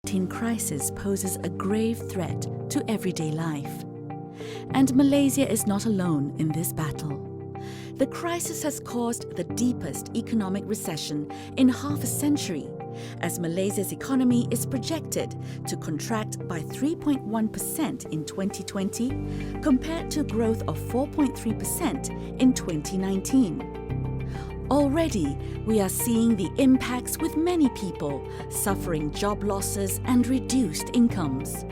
COVID-19 crisis poses a grave threat to everyday life. And Malaysia is not alone in this battle. The crisis has caused the deepest economic recession in half a century, as Malaysia's economy is projected to contract by 3.1% in 2020 compared to growth of 4.3% in 2019. Already, we are seeing the impacts with many people suffering job losses and reduced incomes.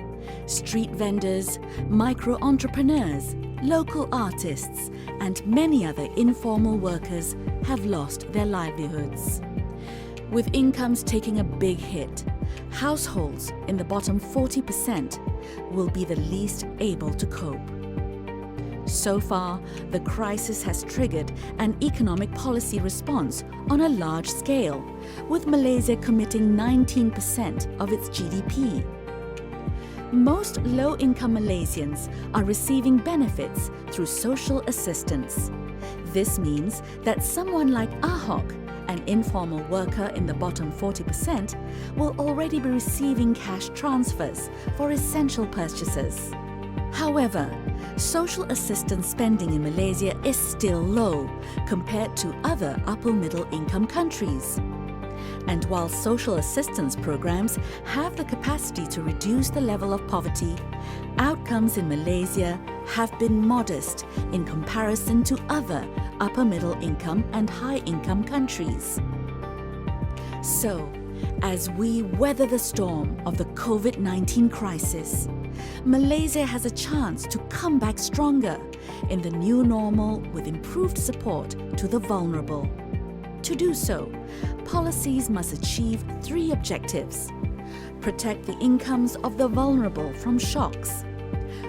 Street vendors, micro-entrepreneurs, local artists, and many other informal workers have lost their livelihoods. With incomes taking a big hit, households in the bottom 40% will be the least able to cope. So far, the crisis has triggered an economic policy response on a large scale, with Malaysia committing 19% of its GDP. Most low-income Malaysians are receiving benefits through social assistance. This means that someone like Ahok, an informal worker in the bottom 40%, will already be receiving cash transfers for essential purchases. However, social assistance spending in Malaysia is still low compared to other upper-middle income countries. And while social assistance programs have the capacity to reduce the level of poverty, outcomes in Malaysia have been modest in comparison to other upper-middle income and high-income countries. So, as we weather the storm of the COVID-19 crisis, Malaysia has a chance to come back stronger in the new normal with improved support to the vulnerable. To do so, policies must achieve 3 objectives: protect the incomes of the vulnerable from shocks,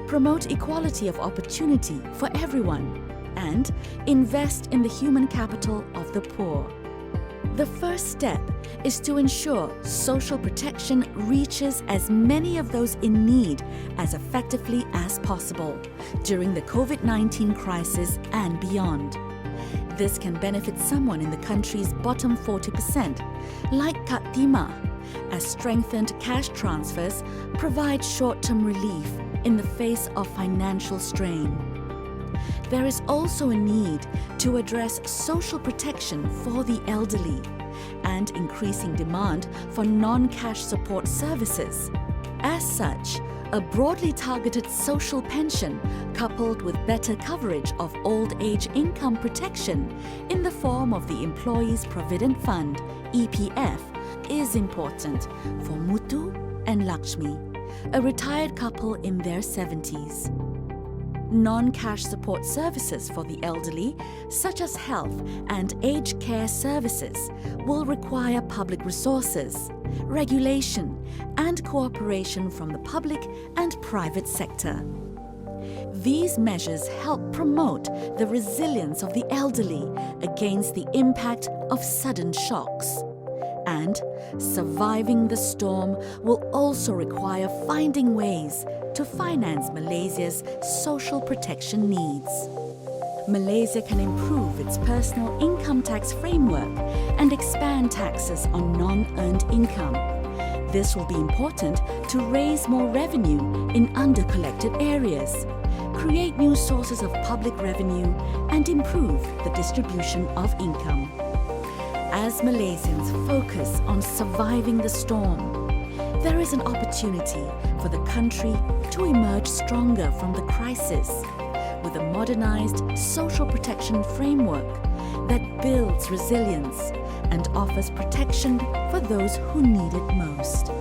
promote equality of opportunity for everyone, and invest in the human capital of the poor. The first step is to ensure social protection reaches as many of those in need as effectively as possible during the COVID-19 crisis and beyond. This can benefit someone in the country's bottom 40%, like Kak Tima, as strengthened cash transfers provide short-term relief in the face of financial strain. There is also a need to address social protection for the elderly and increasing demand for non-cash support services. As such, a broadly targeted social pension coupled with better coverage of old age income protection in the form of the Employees Provident Fund, EPF, is important for Muthu and Lakshmi, a retired couple in their 70s. Non-cash support services for the elderly, such as health and aged care services, will require public resources, regulation, and cooperation from the public and private sector. These measures help promote the resilience of the elderly against the impact of sudden shocks. And surviving the storm will also require finding ways to finance Malaysia's social protection needs. Malaysia can improve its personal income tax framework and expand taxes on non-earned income. This will be important to raise more revenue in under-collected areas, create new sources of public revenue, and improve the distribution of income. As Malaysians focus on surviving the storm, there is an opportunity for the country to emerge stronger from the crisis with a modernized social protection framework that builds resilience and offers protection for those who need it most.